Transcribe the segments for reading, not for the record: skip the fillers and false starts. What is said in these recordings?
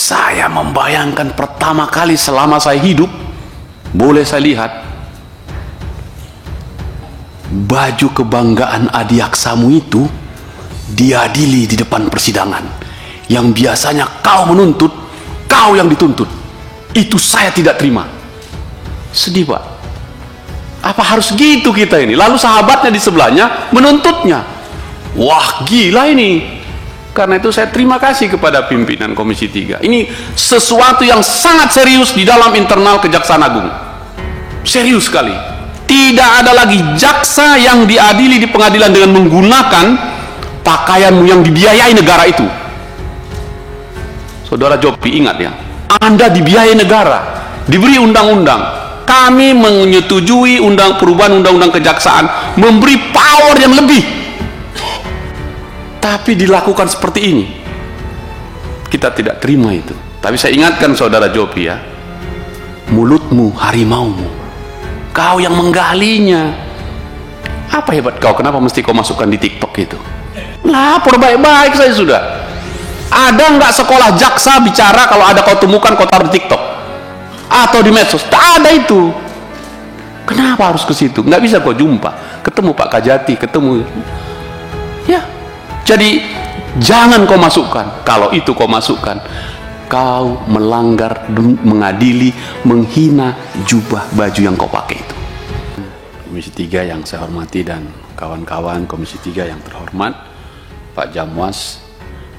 Saya membayangkan pertama kali selama saya hidup, boleh saya lihat baju kebanggaan Adiaksamu itu diadili di depan persidangan. Yang biasanya kau menuntut, kau yang dituntut. Itu saya tidak terima. Sedih, Pak. Apa harus gitu kita ini? Lalu sahabatnya di sebelahnya menuntutnya. Wah, gila ini. Karena itu saya terima kasih kepada pimpinan Komisi 3. Ini sesuatu yang sangat serius di dalam internal Kejaksaan Agung. Serius sekali. Tidak ada lagi jaksa yang diadili di pengadilan dengan menggunakan pakaianmu yang dibiayai negara itu. Saudara Jopi, ingat ya, Anda dibiayai negara, diberi undang-undang. Kami menyetujui perubahan undang-undang kejaksaan, memberi power yang lebih. Tapi dilakukan seperti ini, kita tidak terima itu. Tapi saya ingatkan saudara Jopi ya, mulutmu harimaumu, kau yang menggalinya. Apa hebat kau? Kenapa mesti kau masukkan di TikTok itu? Lapor baik-baik saya sudah. Ada nggak sekolah jaksa bicara kalau ada kau temukan kau taruh di TikTok atau di medsos? Tak ada itu. Kenapa harus ke situ? Nggak bisa kau jumpa, ketemu Pak Kajati, ketemu ya. Jadi jangan kau masukkan. Kalau itu kau masukkan, kau melanggar, mengadili, menghina jubah baju yang kau pakai itu. Komisi 3 yang saya hormati dan kawan-kawan Komisi 3 yang terhormat, Pak Jamwas,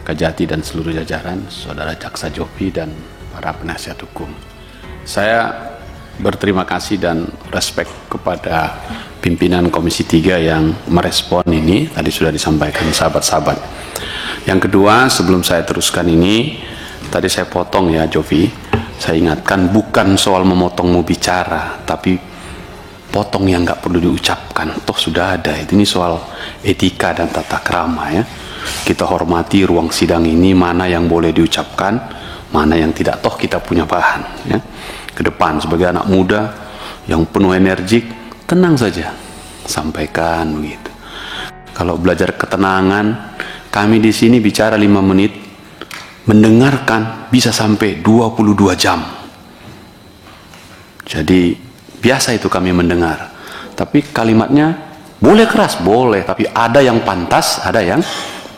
Kajati dan seluruh jajaran, Saudara Jaksa Jopi dan para penasihat hukum. Saya berterima kasih dan respek kepada pimpinan Komisi 3 yang merespon ini. Tadi sudah disampaikan sahabat-sahabat. Yang kedua, sebelum saya teruskan ini, tadi saya potong ya Jovi, saya ingatkan bukan soal memotongmu bicara, tapi potong yang nggak perlu diucapkan, toh sudah ada. Ini soal etika dan tata krama ya. Kita hormati ruang sidang ini, mana yang boleh diucapkan, mana yang tidak, toh kita punya bahan ya. Ke depan sebagai anak muda yang penuh energik, tenang saja, sampaikan begitu. Kalau belajar ketenangan, kami di sini bicara 5 menit, mendengarkan bisa sampai 22 jam. Jadi biasa itu kami mendengar. Tapi kalimatnya boleh keras, boleh, tapi ada yang pantas, ada yang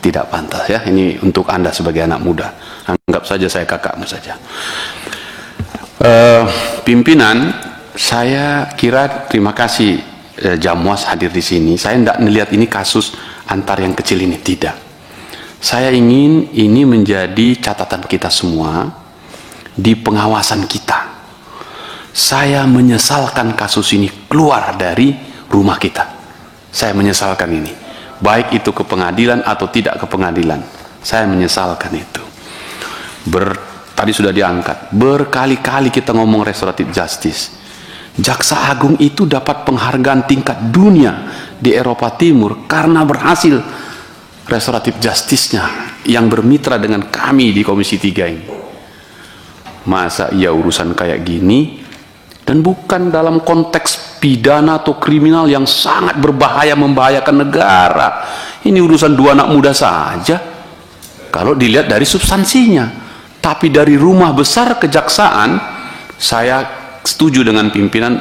tidak pantas ya. Ini untuk Anda sebagai anak muda. Anggap saja saya kakakmu saja. Pimpinan, saya kira terima kasih Jamwas hadir di sini. Saya tidak melihat ini kasus antar yang kecil ini, tidak. Saya ingin ini menjadi catatan kita semua di pengawasan kita. Saya menyesalkan kasus ini keluar dari rumah kita. Saya menyesalkan ini, baik itu ke pengadilan atau tidak ke pengadilan. Saya menyesalkan itu. Tadi sudah diangkat, berkali-kali kita ngomong restoratif justice. Jaksa Agung itu dapat penghargaan tingkat dunia di Eropa Timur karena berhasil restoratif justice-nya yang bermitra dengan kami di Komisi 3 ini. Masa iya urusan kayak gini, dan bukan dalam konteks pidana atau kriminal yang sangat berbahaya, membahayakan negara. Ini urusan 2 anak muda saja kalau dilihat dari substansinya. Tapi dari rumah besar kejaksaan, saya setuju dengan pimpinan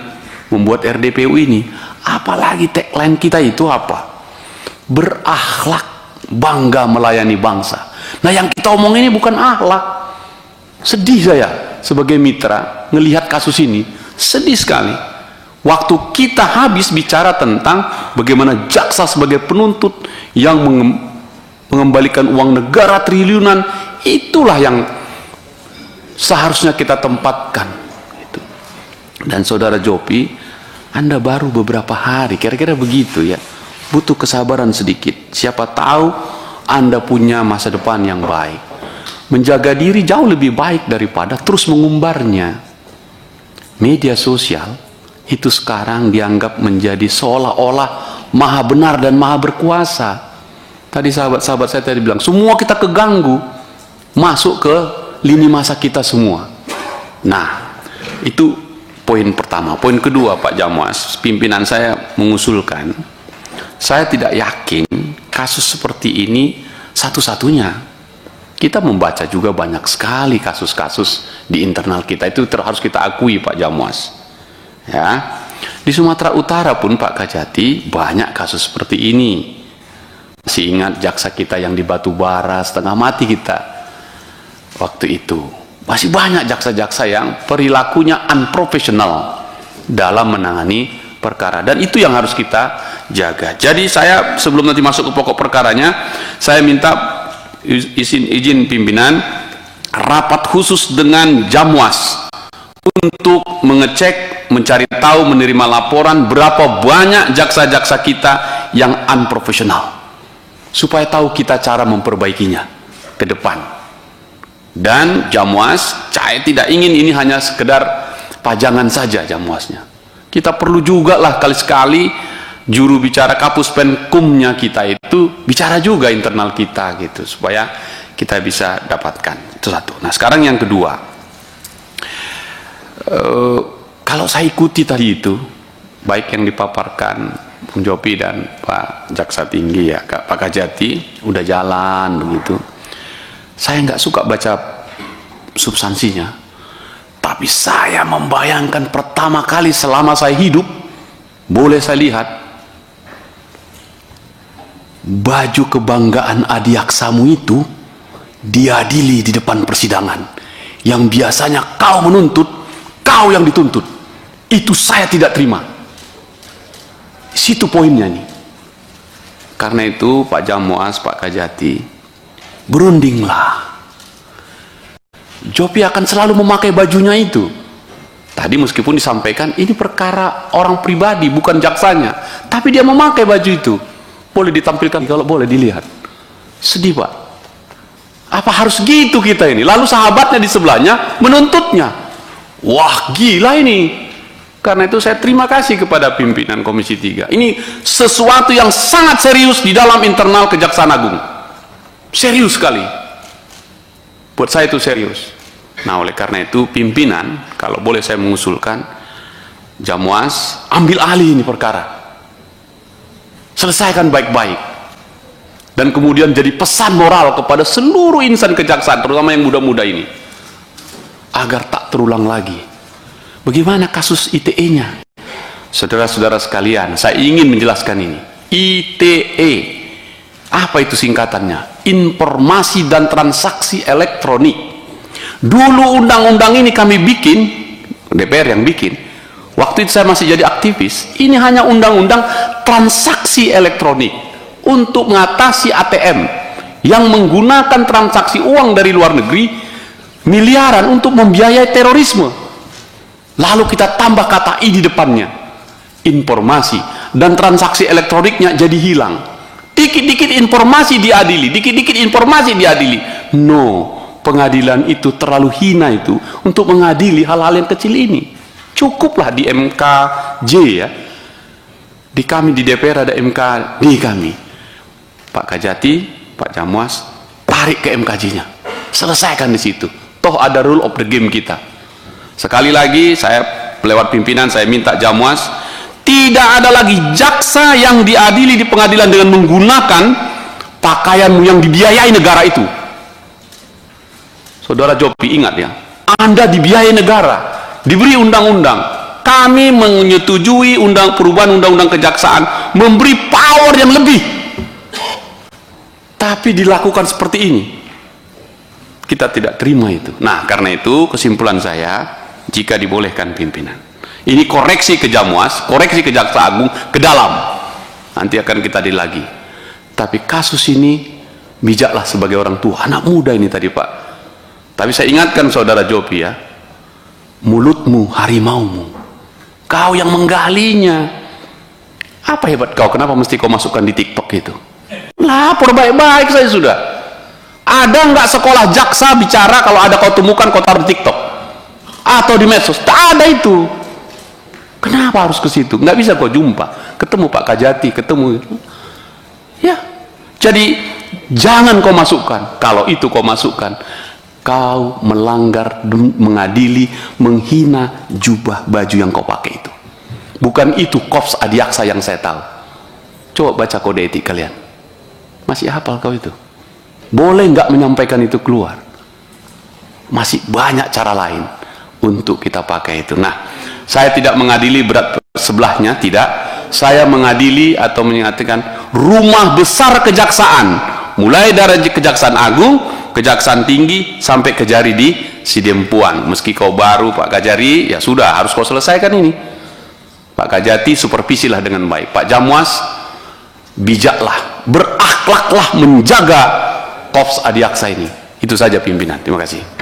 membuat RDPU ini. Apalagi tagline kita itu apa? Berakhlak, bangga melayani bangsa. Nah yang kita omong ini bukan akhlak. Sedih saya sebagai mitra ngelihat kasus ini, sedih sekali. Waktu kita habis bicara tentang bagaimana jaksa sebagai penuntut yang mengembalikan uang negara triliunan, itulah yang seharusnya kita tempatkan gitu. Dan saudara Jopi, Anda baru beberapa hari, kira-kira begitu ya, butuh kesabaran sedikit. Siapa tahu Anda punya masa depan yang baik. Menjaga diri jauh lebih baik daripada terus mengumbarnya. Media sosial itu sekarang dianggap menjadi seolah-olah maha benar dan maha berkuasa. Tadi sahabat-sahabat saya tadi bilang, semua kita keganggu masuk ke lini masa kita semua. Nah, itu poin pertama. Poin kedua, Pak Jamwas, pimpinan saya mengusulkan, saya tidak yakin kasus seperti ini satu-satunya. Kita membaca juga banyak sekali kasus-kasus di internal kita, itu harus kita akui Pak Jamwas. Ya, di Sumatera Utara pun Pak Kajati banyak kasus seperti ini. Masih ingat jaksa kita yang di Batubara setengah mati kita waktu itu. Masih banyak jaksa-jaksa yang perilakunya unprofesional dalam menangani perkara, dan itu yang harus kita jaga. Jadi saya sebelum nanti masuk ke pokok perkaranya, saya minta izin pimpinan rapat khusus dengan Jamwas untuk mengecek, mencari tahu, menerima laporan berapa banyak jaksa-jaksa kita yang unprofesional, supaya tahu kita cara memperbaikinya ke depan. Dan Jamwas, saya tidak ingin ini hanya sekedar pajangan saja Jamwasnya. Kita perlu juga lah kali-sekali juru bicara Kapus Penkumnya kita itu bicara juga internal kita gitu, supaya kita bisa dapatkan. Itu satu. Nah sekarang yang kedua, kalau saya ikuti tadi itu, baik yang dipaparkan Bung Jopi dan Pak Jaksa Tinggi ya, Pak Kajati udah jalan begitu, saya nggak suka baca substansinya, tapi saya membayangkan pertama kali selama saya hidup, boleh saya lihat baju kebanggaan adiaksamu itu diadili di depan persidangan, yang biasanya kau menuntut, kau yang dituntut. Itu saya tidak terima. Situ poinnya nih. Karena itu Pak Jamwas, Pak Kajati, berundinglah. Jopi akan selalu memakai bajunya itu. Tadi meskipun disampaikan ini perkara orang pribadi bukan jaksanya, tapi dia memakai baju itu. Boleh ditampilkan kalau boleh dilihat. Sedih Pak. Apa harus gitu kita ini? Lalu sahabatnya di sebelahnya menuntutnya. Wah gila ini. Karena itu saya terima kasih kepada pimpinan Komisi 3. Ini sesuatu yang sangat serius di dalam internal Kejaksaan Agung. Serius sekali. Buat saya itu serius. Nah oleh karena itu pimpinan, kalau boleh saya mengusulkan, Jamwas ambil alih ini perkara. Selesaikan baik-baik, dan kemudian jadi pesan moral kepada seluruh insan kejaksaan, terutama yang muda-muda ini, agar tak terulang lagi. Bagaimana kasus ITE-nya? Saudara-saudara sekalian, saya ingin menjelaskan ini. ITE, apa itu singkatannya? Informasi dan Transaksi Elektronik. Dulu undang-undang ini kami bikin, DPR yang bikin. Waktu itu saya masih jadi aktivis. Ini hanya undang-undang transaksi elektronik untuk mengatasi ATM yang menggunakan transaksi uang dari luar negeri miliaran untuk membiayai terorisme. Lalu kita tambah kata I di depannya, informasi, dan transaksi elektroniknya jadi hilang. Dikit-dikit informasi diadili, dikit-dikit informasi diadili. No, pengadilan itu terlalu hina itu untuk mengadili hal-hal yang kecil ini. Cukuplah di MKJ ya. Di kami di DPR ada MKD kami. Pak Kajati, Pak Jamwas, tarik ke MKJ-nya. Selesaikan di situ. Toh ada rule of the game kita. Sekali lagi saya lewat pimpinan saya minta Jamwas, tidak ada lagi jaksa yang diadili di pengadilan dengan menggunakan pakaianmu yang dibiayai negara itu. Saudara Jopi ingat ya, Anda dibiayai negara, diberi undang-undang. Kami menyetujui perubahan undang-undang kejaksaan, memberi power yang lebih, tapi dilakukan seperti ini. Kita tidak terima itu. Nah karena itu kesimpulan saya, jika dibolehkan pimpinan, ini koreksi ke Jamwas, koreksi ke Jaksa Agung ke dalam, nanti akan kita adil lagi. Tapi kasus ini bijaklah sebagai orang tua, anak muda ini tadi Pak. Tapi saya ingatkan saudara Jopi ya, mulutmu harimaumu, kau yang menggalinya. Apa hebat kau? Kenapa mesti kau masukkan di TikTok itu? Lapor baik-baik saya sudah. Ada nggak sekolah jaksa bicara kalau ada kau temukan kau taruh di TikTok atau di medsos? Tak ada itu. Kenapa harus ke situ? Nggak bisa kau jumpa, ketemu Pak Kajati, ketemu. Ya, jadi jangan kau masukkan. Kalau itu kau masukkan, kau melanggar, mengadili, menghina jubah baju yang kau pakai itu. Bukan itu Korps Adiaksa yang saya tahu. Coba baca kode etik kalian. Masih hafal kau itu? Boleh nggak menyampaikan itu keluar? Masih banyak cara lain untuk kita pakai itu. Nah, saya tidak mengadili berat sebelahnya, tidak. Saya mengadili atau menyatakan rumah besar kejaksaan, mulai dari Kejaksaan Agung, Kejaksaan Tinggi, sampai Kejari di Sidempuan. Meski kau baru Pak Kajari, ya sudah, harus kau selesaikan ini. Pak Kajati, supervisilah dengan baik. Pak Jamwas, bijaklah, berakhlaklah menjaga Korps Adiaksa ini. Itu saja pimpinan. Terima kasih.